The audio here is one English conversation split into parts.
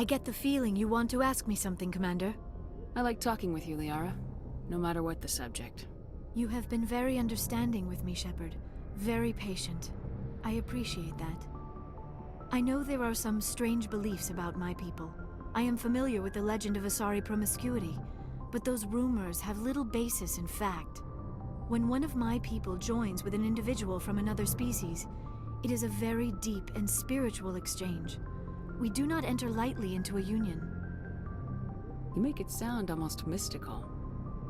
I get the feeling you want to ask me something, Commander. I like talking with you, Liara. No matter what the subject. You have been very understanding with me, Shepard. Very patient. I appreciate that. I know there are some strange beliefs about my people. I am familiar with the legend of Asari promiscuity, but those rumors have little basis in fact. When one of my people joins with an individual from another species, it is a very deep and spiritual exchange. We do not enter lightly into a union. You make it sound almost mystical.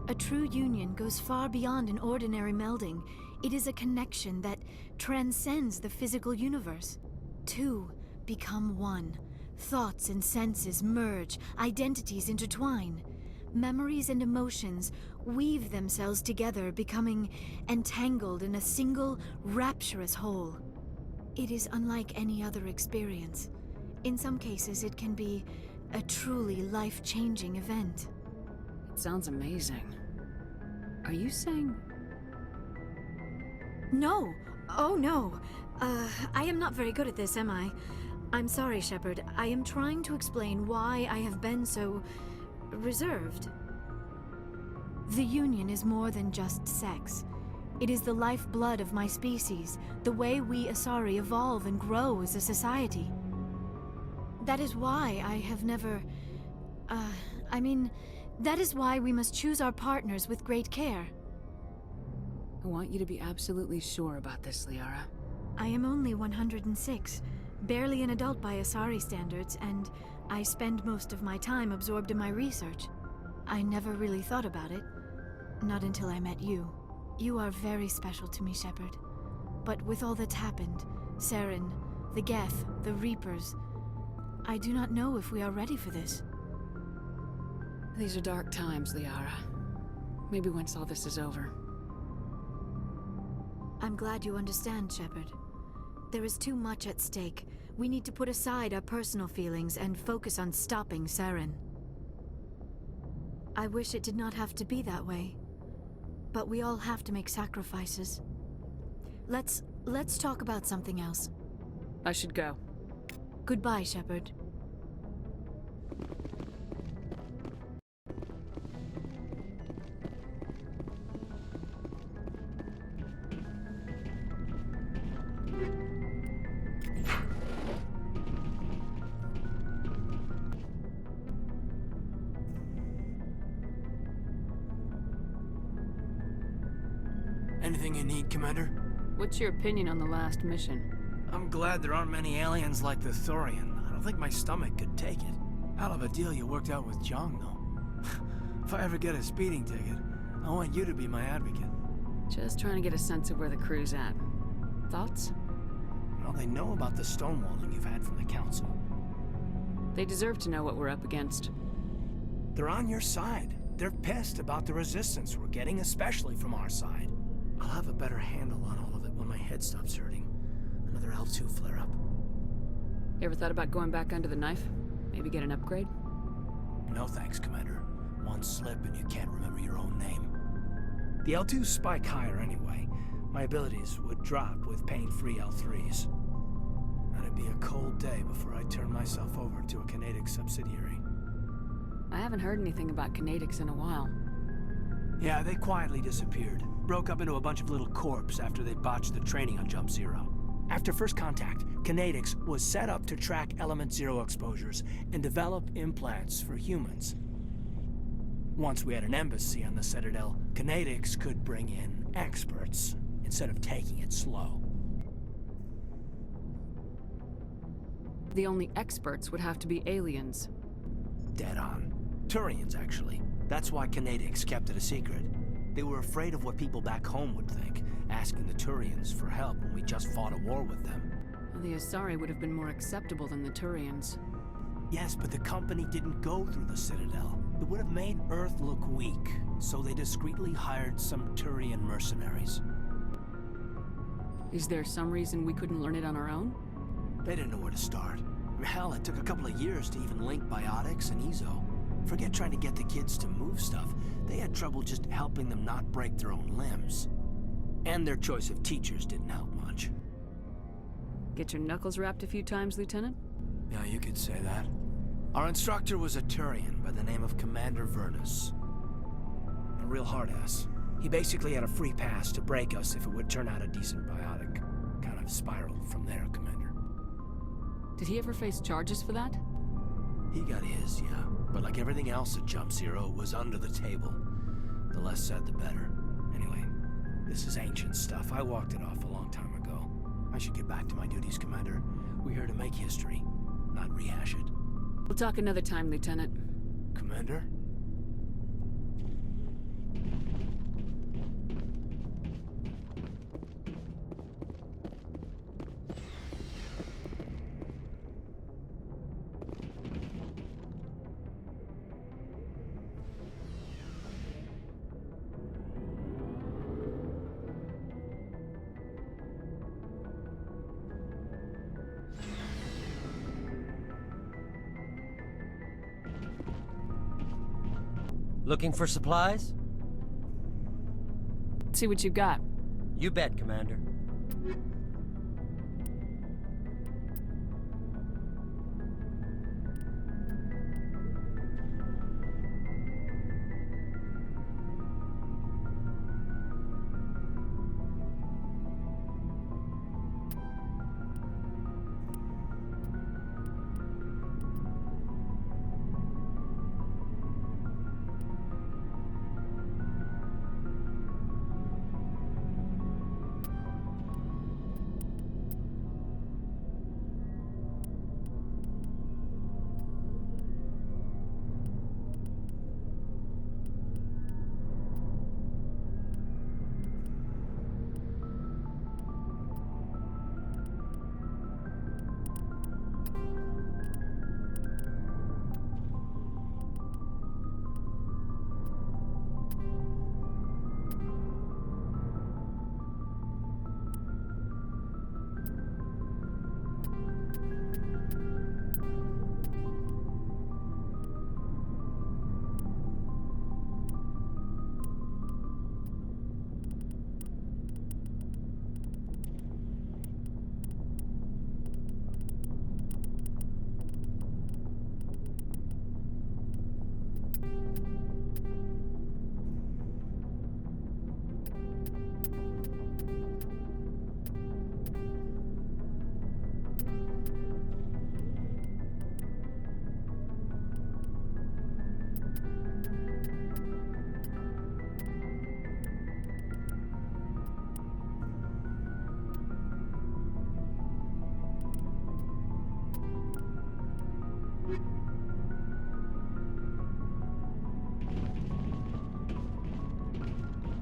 A true union goes far beyond an ordinary melding. It is a connection that transcends the physical universe. Two become one. Thoughts and senses merge, identities intertwine. Memories and emotions weave themselves together, becoming entangled in a single, rapturous whole. It is unlike any other experience. In some cases, it can be a truly life-changing event. It sounds amazing. Are you saying... No! Oh no! I am not very good at this, am I? I'm sorry, Shepard. I am trying to explain why I have been so... reserved. The Union is more than just sex. It is the lifeblood of my species, the way we Asari evolve and grow as a society. That is why I have never... that is why we must choose our partners with great care. I want you to be absolutely sure about this, Liara. I am only 106, barely an adult by Asari standards, and I spend most of my time absorbed in my research. I never really thought about it. Not until I met you. You are very special to me, Shepard. But with all that's happened, Saren, the Geth, the Reapers, I do not know if we are ready for this. These are dark times, Liara. Maybe once all this is over. I'm glad you understand, Shepard. There is too much at stake. We need to put aside our personal feelings and focus on stopping Saren. I wish it did not have to be that way. But we all have to make sacrifices. Let's talk about something else. I should go. Goodbye, Shepard. Anything you need, Commander? What's your opinion on the last mission? I'm glad there aren't many aliens like the Thorian. I don't think my stomach could take it. Hell of a deal you worked out with Jong, though. If I ever get a speeding ticket, I want you to be my advocate. Just trying to get a sense of where the crew's at. Thoughts? Well, they know about the stonewalling you've had from the Council. They deserve to know what we're up against. They're on your side. They're pissed about the resistance we're getting, especially from our side. I'll have a better handle on all of it when my head stops hurting. Another L2 flare-up. You ever thought about going back under the knife? Maybe get an upgrade? No thanks, Commander. One slip and you can't remember your own name. The L2s spike higher anyway. My abilities would drop with pain-free L3s. That'd be a cold day before I turn myself over to a Canadic subsidiary. I haven't heard anything about Canadics in a while. Yeah, they quietly disappeared. Broke up into a bunch of little corps after they botched the training on Jump Zero. After first contact, Canadics was set up to track Element Zero exposures and develop implants for humans. Once we had an embassy on the Citadel, Canadics could bring in experts instead of taking it slow. The only experts would have to be aliens. Dead on. Turians, actually. That's why Canadics kept it a secret. They were afraid of what people back home would think, asking the Turians for help when we just fought a war with them. Well, the Asari would have been more acceptable than the Turians. Yes, but the company didn't go through the Citadel. It would have made Earth look weak, so they discreetly hired some Turian mercenaries. Is there some reason we couldn't learn it on our own? They didn't know where to start. Hell, it took a couple of years to even link biotics and ezo. Forget trying to get the kids to move stuff. They had trouble just helping them not break their own limbs. And their choice of teachers didn't help much. Get your knuckles rapped a few times, Lieutenant? Yeah, you could say that. Our instructor was a Turian by the name of Commander Vernus. A real hard-ass. He basically had a free pass to break us if it would turn out a decent biotic. Kind of spiraled from there, Commander. Did he ever face charges for that? He got his, yeah. But like everything else at Jump Zero, it was under the table. The less said, the better. Anyway, this is ancient stuff. I walked it off a long time ago. I should get back to my duties, Commander. We're here to make history, not rehash it. We'll talk another time, Lieutenant. Commander? Looking for supplies? See what you got. You bet, Commander.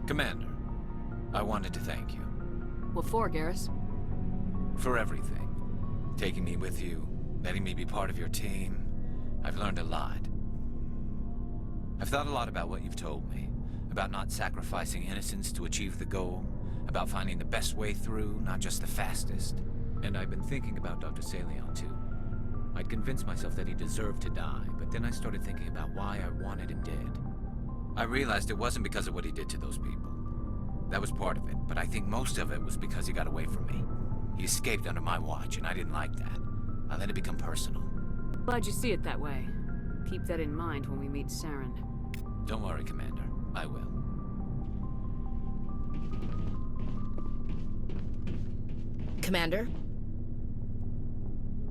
Commander, I wanted to thank you. What for, Garrus? For everything. Taking me with you, letting me be part of your team. I've learned a lot. I've thought a lot about what you've told me. About not sacrificing innocence to achieve the goal. About finding the best way through, not just the fastest. And I've been thinking about Dr. Saleon, too. I'd convinced myself that he deserved to die, but then I started thinking about why I wanted him dead. I realized it wasn't because of what he did to those people. That was part of it, but I think most of it was because he got away from me. He escaped under my watch, and I didn't like that. I let it become personal. Glad you see it that way. Keep that in mind when we meet Saren. Don't worry, Commander. I will. Commander?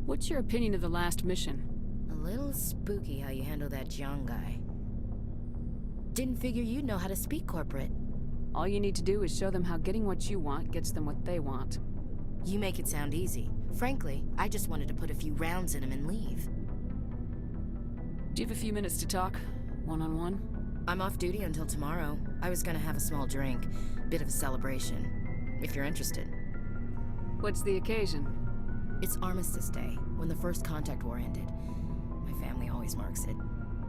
What's your opinion of the last mission? A little spooky how you handle that young guy. Didn't figure you'd know how to speak corporate. All you need to do is show them how getting what you want gets them what they want. You make it sound easy. Frankly, I just wanted to put a few rounds in him and leave. Do you have a few minutes to talk? One-on-one? I'm off duty until tomorrow. I was gonna have a small drink. Bit of a celebration. If you're interested. What's the occasion? It's Armistice Day, when the first contact war ended. My family always marks it.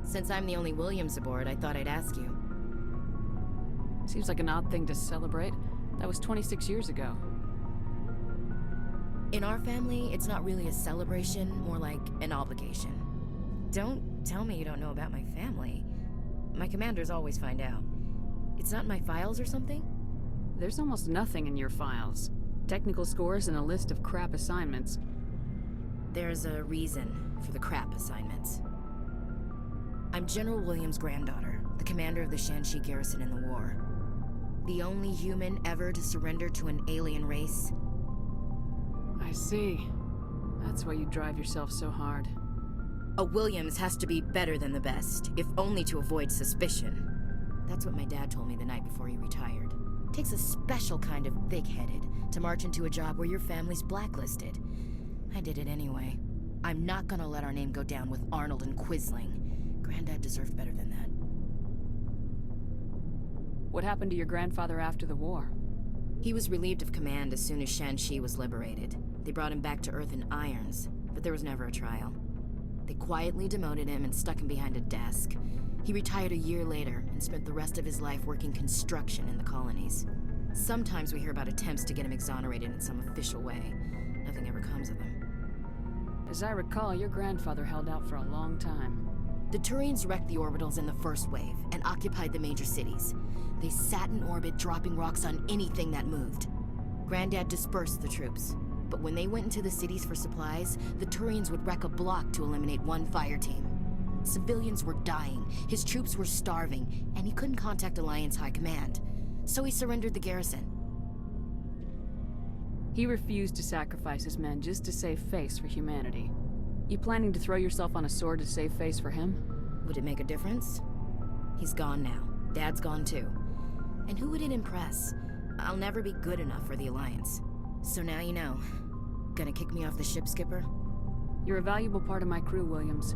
Since I'm the only Williams aboard, I thought I'd ask you. Seems like an odd thing to celebrate. That was 26 years ago. In our family, it's not really a celebration, more like an obligation. Don't tell me you don't know about my family. My commanders always find out. It's not in my files or something? There's almost nothing in your files. Technical scores and a list of crap assignments. There's a reason for the crap assignments. I'm General Williams' granddaughter, the commander of the Shanxi garrison in the war. The only human ever to surrender to an alien race. I see. That's why you drive yourself so hard. A Williams has to be better than the best, if only to avoid suspicion. That's what my dad told me the night before he retired. Takes a special kind of thick-headed to march into a job where your family's blacklisted. I did it anyway. I'm not gonna let our name go down with Arnold and Quisling. Granddad deserved better than that. What happened to your grandfather after the war? He was relieved of command as soon as Shanxi was liberated. They brought him back to Earth in irons, but there was never a trial. They quietly demoted him and stuck him behind a desk. He retired a year later and spent the rest of his life working construction in the colonies. Sometimes we hear about attempts to get him exonerated in some official way. Nothing ever comes of them. As I recall, your grandfather held out for a long time. The Turians wrecked the orbitals in the first wave and occupied the major cities. They sat in orbit, dropping rocks on anything that moved. Granddad dispersed the troops, but when they went into the cities for supplies, the Turians would wreck a block to eliminate one fire team. Civilians were dying, his troops were starving, and he couldn't contact Alliance High Command. So he surrendered the garrison. He refused to sacrifice his men just to save face for humanity. You planning to throw yourself on a sword to save face for him? Would it make a difference? He's gone now. Dad's gone too. And who would it impress? I'll never be good enough for the Alliance. So now you know. Gonna kick me off the ship, Skipper? You're a valuable part of my crew, Williams.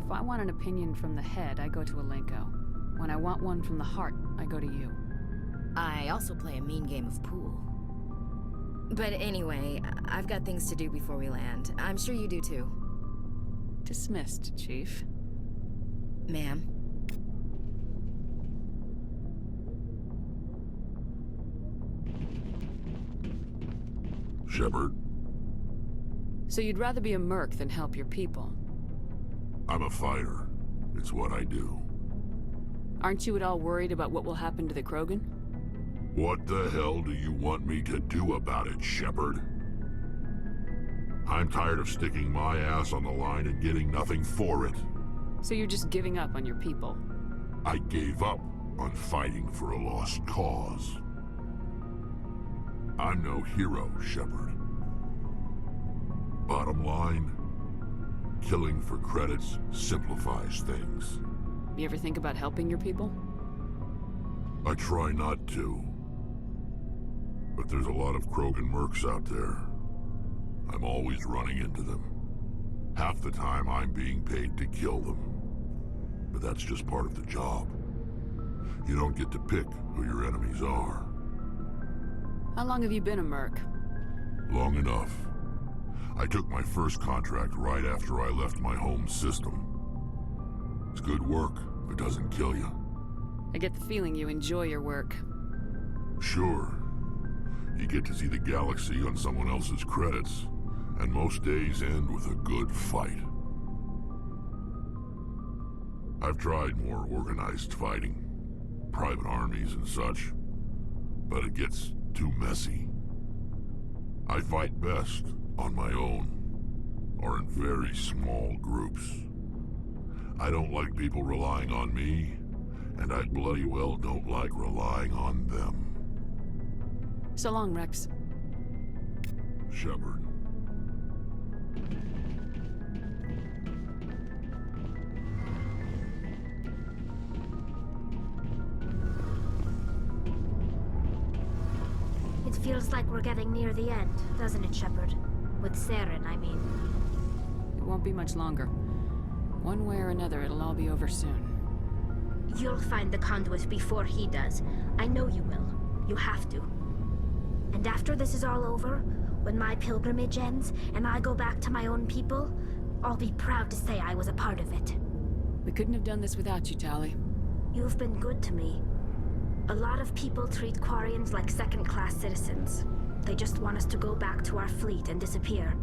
If I want an opinion from the head, I go to Alenko. When I want one from the heart, I go to you. I also play a mean game of pool. But anyway, I've got things to do before we land. I'm sure you do too. Dismissed, Chief. Ma'am. Shepard, So you'd rather be a merc than help your people? I'm a fighter. It's what I do. Aren't you at all worried about what will happen to the Krogan? What the hell do you want me to do about it, Shepard? I'm tired of sticking my ass on the line and getting nothing for it. So you're just giving up on your people? I gave up on fighting for a lost cause. I'm no hero, Shepard. Bottom line, killing for credits simplifies things. You ever think about helping your people? I try not to. But there's a lot of Krogan mercs out there. I'm always running into them. Half the time I'm being paid to kill them. But that's just part of the job. You don't get to pick who your enemies are. How long have you been a merc? Long enough. I took my first contract right after I left my home system. It's good work if it doesn't kill you. I get the feeling you enjoy your work. Sure. You get to see the galaxy on someone else's credits, and most days end with a good fight. I've tried more organized fighting, private armies and such, but it gets too messy. I fight best on my own, or in very small groups. I don't like people relying on me, and I bloody well don't like relying on them. So long, Wrex. Shepard. It feels like we're getting near the end, doesn't it, Shepard? With Saren, I mean. It won't be much longer. One way or another, it'll all be over soon. You'll find the conduit before he does. I know you will. You have to. And after this is all over, when my pilgrimage ends and I go back to my own people, I'll be proud to say I was a part of it. We couldn't have done this without you, Tali. You've been good to me. A lot of people treat Quarians like second-class citizens. They just want us to go back to our fleet and disappear.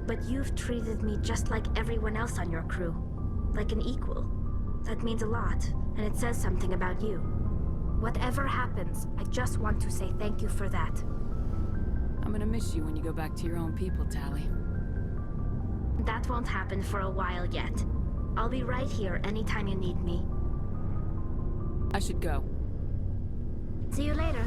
But you've treated me just like everyone else on your crew. Like an equal. That means a lot, and it says something about you. Whatever happens, I just want to say thank you for that. I'm gonna miss you when you go back to your own people, Tali. That won't happen for a while yet. I'll be right here anytime you need me. I should go. See you later.